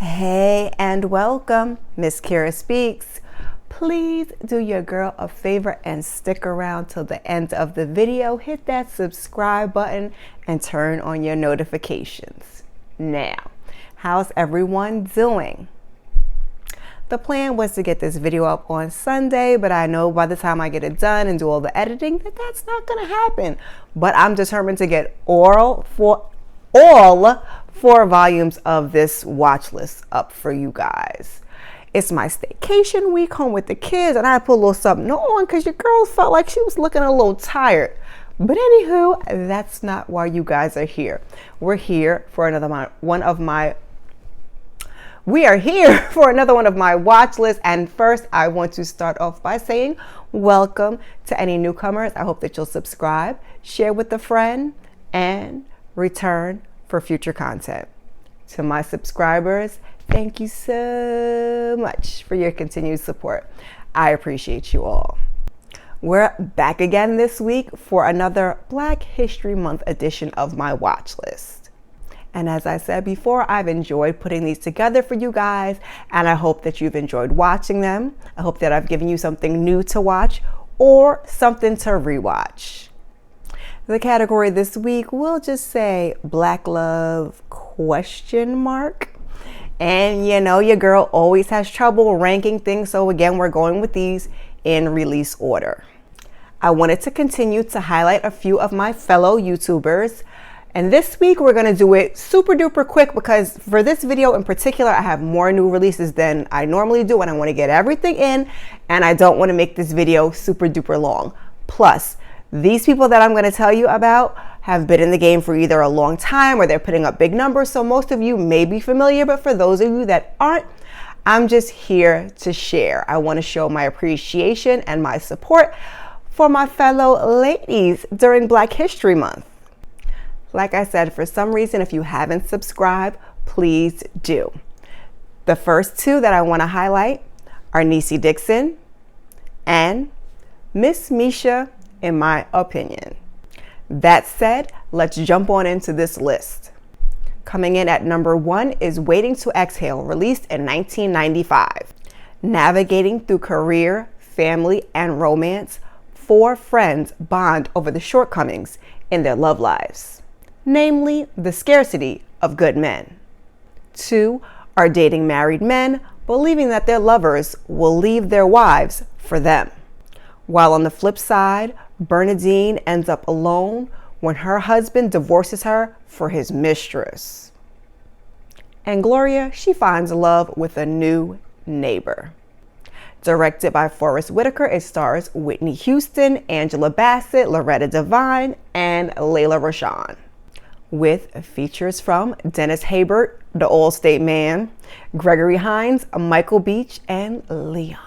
Hey and welcome, msKIRAspeaks. Please do your girl a favor and stick around till the end of the video. Hit that subscribe button and turn on your notifications. Now, how's everyone doing? The plan was to get this video up on Sunday, but I know by the time I get it done and do all the editing that's not gonna happen. But I'm determined to get all 4 volumes of this watch list up for you guys. It's my staycation week home with the kids, and I put a little something on because your girl felt like she was looking a little tired. But anywho, that's not why you guys are here. We're here for another one of my watch lists. And first, I want to start off by saying welcome to any newcomers. I hope that you'll subscribe, share with a friend, and return for future content. To my subscribers, thank you so much for your continued support. I appreciate you all. We're back again this week for another Black History Month edition of my watch list. And as I said before, I've enjoyed putting these together for you guys, and I hope that you've enjoyed watching them. I hope that I've given you something new to watch or something to rewatch. The category this week, we'll just say Black Love ? And you know, your girl always has trouble ranking things, so again, we're going with these in release order. I wanted to continue to highlight a few of my fellow YouTubers, and this week we're going to do it super duper quick because for this video in particular, I have more new releases than I normally do, and I want to get everything in, and I don't want to make this video super duper long. Plus, these people that I'm going to tell you about have been in the game for either a long time or they're putting up big numbers, so most of you may be familiar, but for those of you that aren't, I'm just here to share. I want to show my appreciation and my support for my fellow ladies during Black History Month. Like I said, for some reason, if you haven't subscribed, please do. The first two that I want to highlight are Niecy Dixon and Miss Misha, in my opinion. That said, let's jump on into this list. Coming in at number 1 is Waiting to Exhale, released in 1995. Navigating through career, family, and romance, 4 friends bond over the shortcomings in their love lives, namely the scarcity of good men. 2 are dating married men, believing that their lovers will leave their wives for them. While on the flip side, Bernadine ends up alone when her husband divorces her for his mistress. And Gloria, she finds love with a new neighbor. Directed by Forest Whitaker, it stars Whitney Houston, Angela Bassett, Loretta Devine, and Layla Rashawn. With features from Dennis Haysbert, the Allstate Man, Gregory Hines, Michael Beach, and Leon.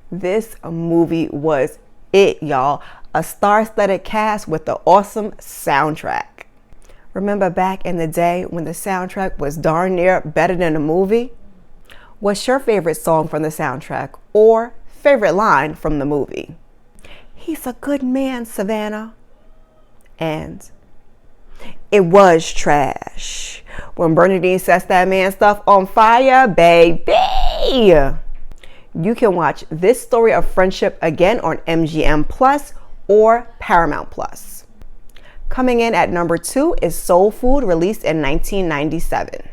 This movie was it, y'all. A star-studded cast with the awesome soundtrack. Remember back in the day when the soundtrack was darn near better than the movie? What's your favorite song from the soundtrack or favorite line from the movie? He's a good man, Savannah. And it was trash when Bernadine sets that man's stuff on fire, baby. You can watch this story of friendship again on MGM Plus or Paramount Plus. Coming in at number 2 is Soul Food, released in 1997.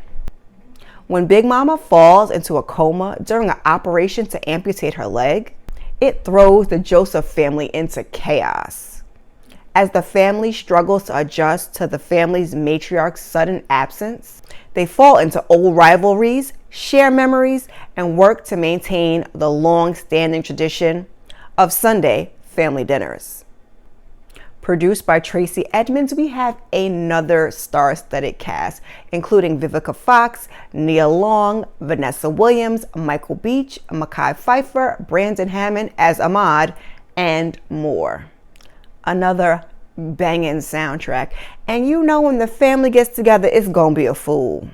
When Big Mama falls into a coma during an operation to amputate her leg, it throws the Joseph family into chaos. As the family struggles to adjust to the family's matriarch's sudden absence, they fall into old rivalries, share memories, and work to maintain the long-standing tradition of Sunday family dinners. Produced by Tracy Edmonds, we have another star-studded cast, including Vivica Fox, Nia Long, Vanessa Williams, Michael Beach, Mekhi Phifer, Brandon Hammond as Ahmad, and more. Another banging soundtrack. And you know when the family gets together, it's gonna be a fool.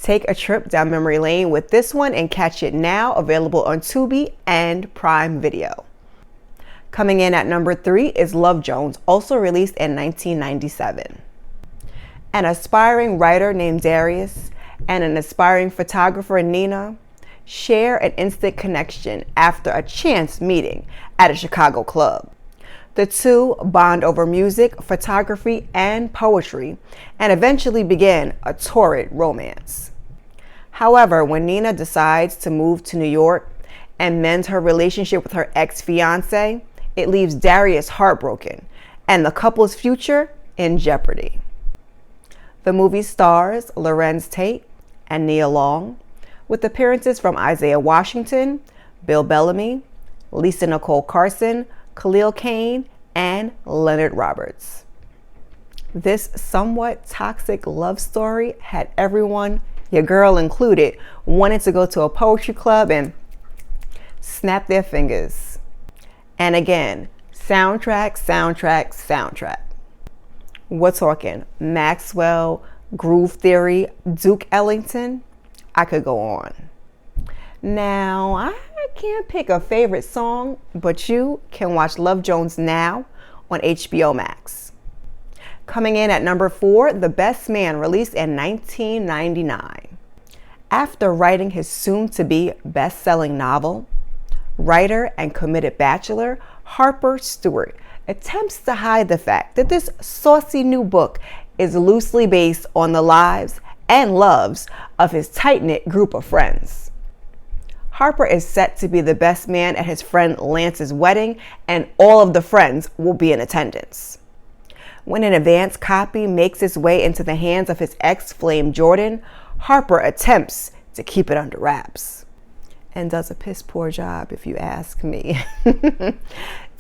Take a trip down memory lane with this one and catch it now, available on Tubi and Prime Video. Coming in at number 3 is Love Jones, also released in 1997. An aspiring writer named Darius and an aspiring photographer, Nina, share an instant connection after a chance meeting at a Chicago club. The two bond over music, photography, and poetry, and eventually begin a torrid romance. However, when Nina decides to move to New York and mend her relationship with her ex-fiancé, it leaves Darius heartbroken and the couple's future in jeopardy. The movie stars Lorenz Tate and Nia Long, with appearances from Isaiah Washington, Bill Bellamy, Lisa Nicole Carson, Khalil Kain, and Leonard Roberts. This somewhat toxic love story had everyone, your girl included, wanting to go to a poetry club and snap their fingers. And again, soundtrack. We're talking Maxwell, Groove Theory, Duke Ellington. I could go on. Now, I can't pick a favorite song, but you can watch Love Jones now on HBO Max. Coming in at number 4, The Best Man, released in 1999. After writing his soon-to-be best-selling novel, writer and committed bachelor Harper Stewart attempts to hide the fact that this saucy new book is loosely based on the lives and loves of his tight-knit group of friends. Harper is set to be the best man at his friend Lance's wedding, and all of the friends will be in attendance. When an advance copy makes its way into the hands of his ex-flame Jordan, Harper attempts to keep it under wraps. And does a piss poor job, if you ask me.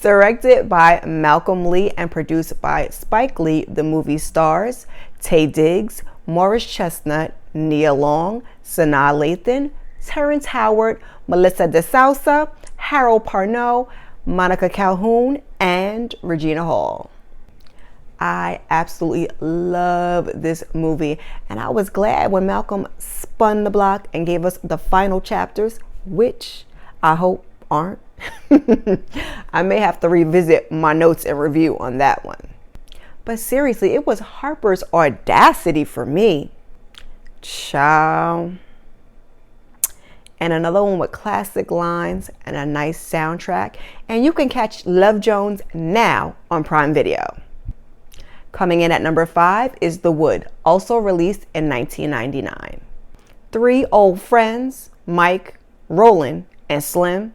Directed by Malcolm Lee and produced by Spike Lee, the movie stars Taye Diggs, Morris Chestnut, Nia Long, Sanaa Lathan, Terrence Howard, Melissa DeSouza, Harold Parnell, Monica Calhoun, and Regina Hall. I absolutely love this movie, and I was glad when Malcolm spun the block and gave us the final chapters, which I hope aren't. I may have to revisit my notes and review on that one. But seriously, it was Harper's audacity for me. Ciao. And another one with classic lines and a nice soundtrack. And you can catch Love Jones now on Prime Video. Coming in at number 5 is The Wood, also released in 1999. 3 old friends, Mike, Roland, and Slim,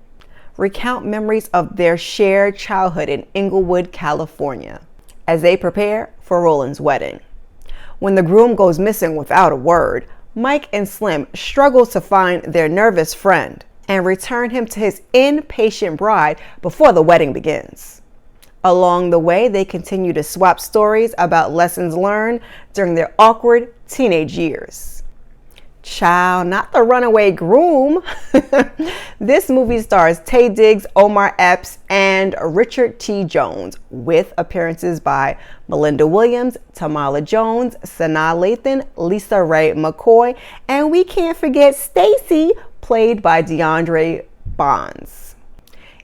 recount memories of their shared childhood in Inglewood, California, as they prepare for Roland's wedding. When the groom goes missing without a word, Mike and Slim struggle to find their nervous friend and return him to his impatient bride before the wedding begins. Along the way, they continue to swap stories about lessons learned during their awkward teenage years. Child, not the runaway groom. This movie stars Taye Diggs, Omar Epps, and Richard T. Jones, with appearances by Melinda Williams, Tamala Jones, Sanaa Lathan, Lisa Ray McCoy, and we can't forget Stacy, played by DeAndre Bonds.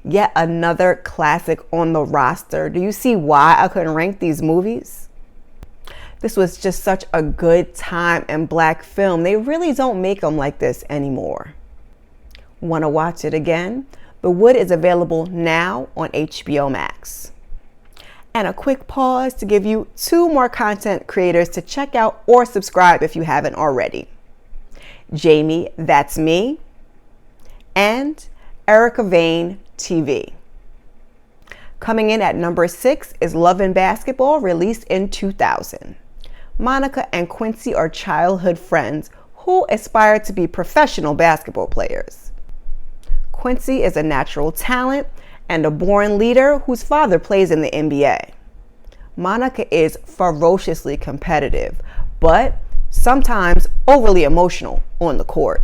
Yet another classic on the roster. Do you see why I couldn't rank these movies? This was just such a good time in Black film. They really don't make them like this anymore. Want to watch it again? The Wood is available now on HBO Max. And a quick pause to give you 2 more content creators to check out or subscribe if you haven't already. Jamie, That's Me, and Erica Vane TV. Coming in at number 6 is Love and Basketball, released in 2000. Monica and Quincy are childhood friends who aspire to be professional basketball players. Quincy is a natural talent and a born leader whose father plays in the NBA. Monica is ferociously competitive, but sometimes overly emotional on the court.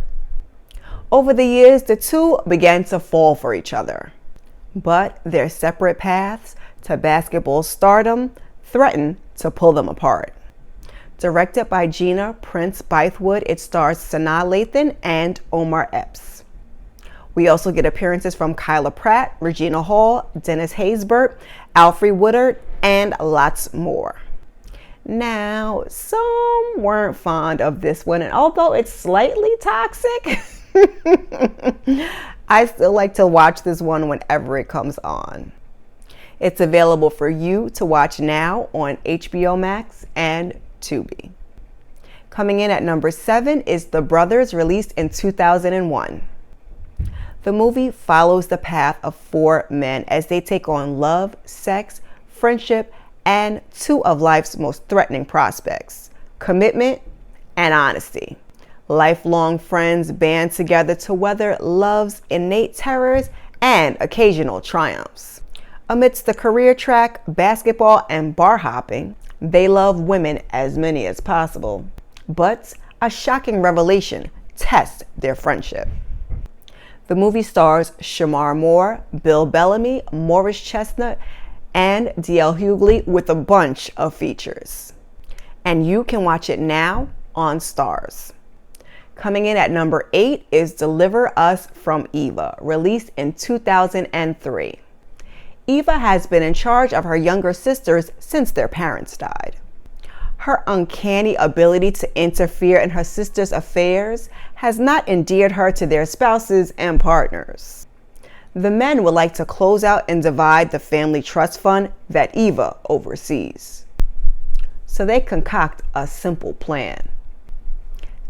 Over the years, the two began to fall for each other, but their separate paths to basketball stardom threatened to pull them apart. Directed by Gina Prince Bythewood, it stars Sanaa Lathan and Omar Epps. We also get appearances from Kyla Pratt, Regina Hall, Dennis Haysbert, Alfre Woodard, and lots more. Now, some weren't fond of this one, and although it's slightly toxic, I still like to watch this one whenever it comes on. It's available for you to watch now on HBO Max and Tubi. Coming in at number 7 is The Brothers, released in 2001. The movie follows the path of 4 men as they take on love, sex, friendship, and 2 of life's most threatening prospects: commitment and honesty. Lifelong friends band together to weather love's innate terrors and occasional triumphs. Amidst the career track, basketball, and bar hopping, they love women as many as possible. But a shocking revelation tests their friendship. The movie stars Shamar Moore, Bill Bellamy, Morris Chestnut, and D.L. Hughley, with a bunch of features. And you can watch it now on Stars. Coming in at number 8 is Deliver Us from Eva, released in 2003. Eva has been in charge of her younger sisters since their parents died. Her uncanny ability to interfere in her sisters' affairs has not endeared her to their spouses and partners. The men would like to close out and divide the family trust fund that Eva oversees. So they concoct a simple plan.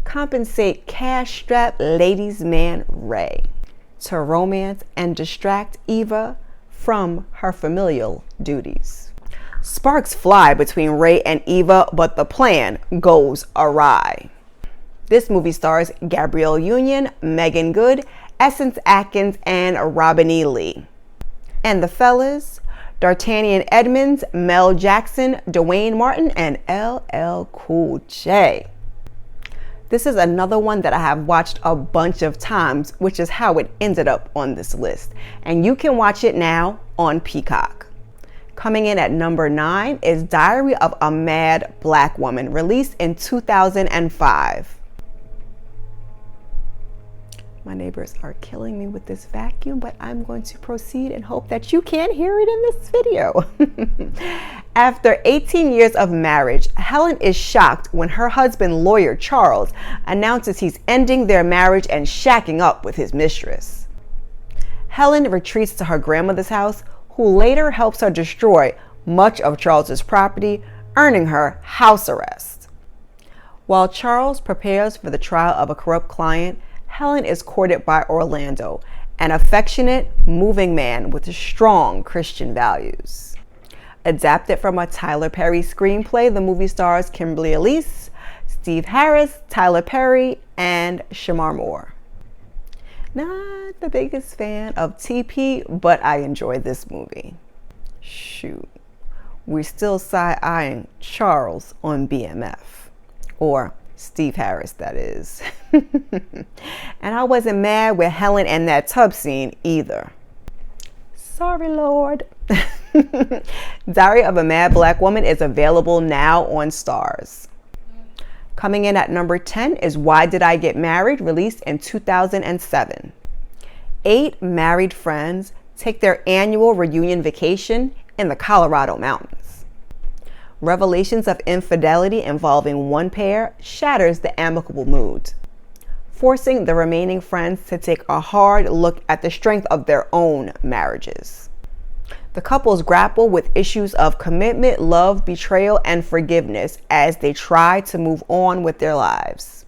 Compensate cash-strapped ladies' man Ray to romance and distract Eva from her familial duties. Sparks fly between Ray and Eva, but the plan goes awry. This movie stars Gabrielle Union, Megan Good, Essence Atkins, and Robin E. Lee. And the fellas: D'Artagnan Edmonds, Mel Jackson, Dwayne Martin, and LL Cool J. This is another one that I have watched a bunch of times, which is how it ended up on this list. And you can watch it now on Peacock. Coming in at number 9 is Diary of a Mad Black Woman, released in 2005. My neighbors are killing me with this vacuum, but I'm going to proceed and hope that you can hear it in this video. After 18 years of marriage, Helen is shocked when her husband, lawyer Charles, announces he's ending their marriage and shacking up with his mistress. Helen retreats to her grandmother's house, who later helps her destroy much of Charles's property, earning her house arrest. While Charles prepares for the trial of a corrupt client, Helen is courted by Orlando, an affectionate, moving man with strong Christian values. Adapted from a Tyler Perry screenplay, the movie stars Kimberly Elise, Steve Harris, Tyler Perry, and Shamar Moore. Not the biggest fan of TP, but I enjoyed this movie. Shoot, we're still side-eyeing Charles on BMF, or Steve Harris, that is. And I wasn't mad with Helen and that tub scene either. Sorry, Lord. Diary of a Mad Black Woman is available now on Stars. Coming in at number 10 is Why Did I Get Married, released in 2007. 8 married friends take their annual reunion vacation in the Colorado mountains. Revelations of infidelity involving one pair shatters the amicable mood, forcing the remaining friends to take a hard look at the strength of their own marriages. The couples grapple with issues of commitment, love, betrayal, and forgiveness as they try to move on with their lives.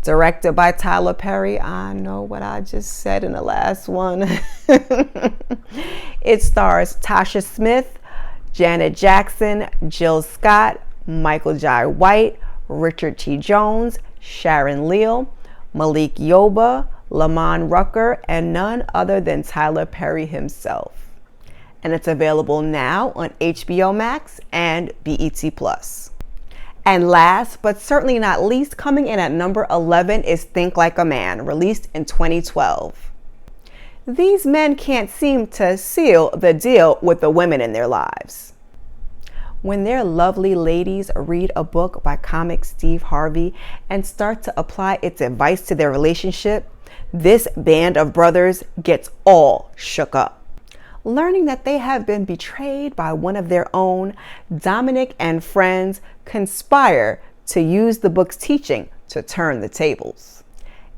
Directed by Tyler Perry, I know what I just said in the last one. It stars Tasha Smith, Janet Jackson, Jill Scott, Michael Jai White, Richard T. Jones, Sharon Leal, Malik Yoba, Lamont Rucker, and none other than Tyler Perry himself. And it's available now on HBO Max and BET+. And last, but certainly not least, coming in at number 11 is Think Like a Man, released in 2012. These men can't seem to seal the deal with the women in their lives. When their lovely ladies read a book by comic Steve Harvey and start to apply its advice to their relationship, this band of brothers gets all shook up. learning that they have been betrayed by one of their own, Dominic and friends conspire to use the book's teaching to turn the tables.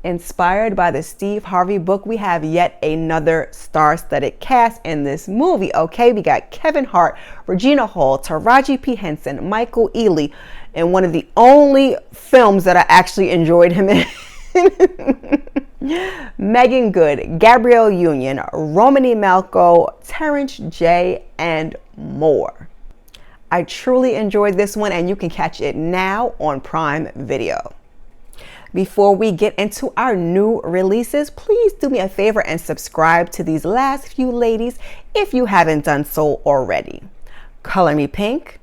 Inspired by the Steve Harvey book, we have yet another star-studded cast in this movie, okay? We got Kevin Hart, Regina Hall, Taraji P. Henson, Michael Ealy, and one of the only films that I actually enjoyed him in. Megan Good, Gabrielle Union, Romany Malco, Terrence J, and more. I truly enjoyed this one, and you can catch it now on Prime Video. Before we get into our new releases, please do me a favor and subscribe to these last few ladies if you haven't done so already. Color Me Pink,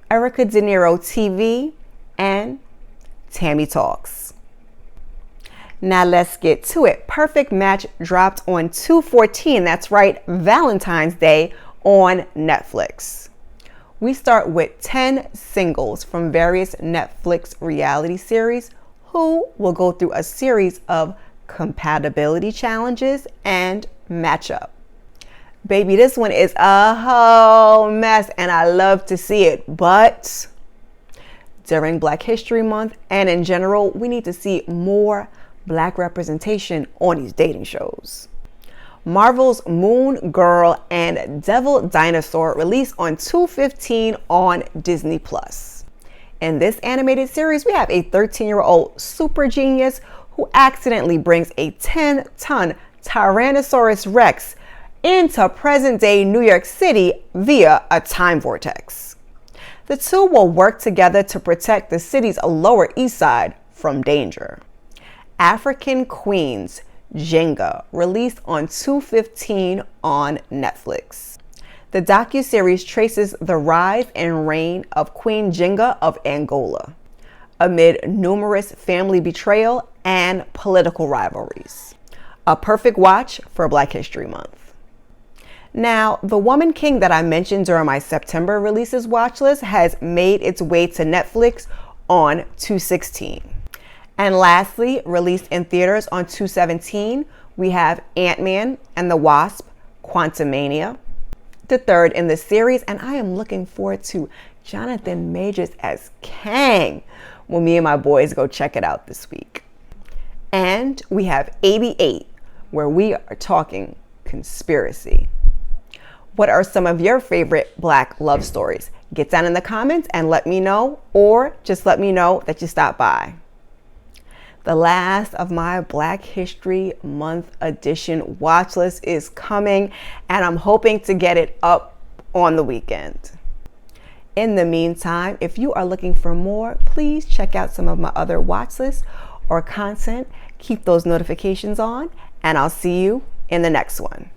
Erica De Niro TV, and Tammy Talks. Now let's get to it. Perfect Match dropped on 2/14, that's right, Valentine's Day, on Netflix. We start with 10 singles from various Netflix reality series who will go through a series of compatibility challenges and matchup. Baby, this one is a whole mess and I love to see it, but during Black History Month and in general, we need to see more Black representation on these dating shows. Marvel's Moon Girl and Devil Dinosaur released on 2/15 on Disney+. In this animated series, we have a 13-year-old super genius who accidentally brings a 10-ton Tyrannosaurus Rex into present-day New York City via a time vortex. The two will work together to protect the city's Lower East Side from danger. African Queens, Jenga, released on 2/15 on Netflix. The docuseries traces the rise and reign of Queen Jenga of Angola, amid numerous family betrayal and political rivalries. A perfect watch for Black History Month. Now, The Woman King that I mentioned during my September releases watch list has made its way to Netflix on 2/16. And lastly, released in theaters on 2/17, we have Ant-Man and the Wasp: Quantumania, the third in the series, and I am looking forward to Jonathan Majors as Kang when me and my boys go check it out this week. And we have 88, where we are talking conspiracy. What are some of your favorite Black love stories? Get down in the comments and let me know, or just let me know that you stopped by. The last of my Black History Month edition watch list is coming, and I'm hoping to get it up on the weekend. In the meantime, if you are looking for more, please check out some of my other watch lists or content. Keep those notifications on, and I'll see you in the next one.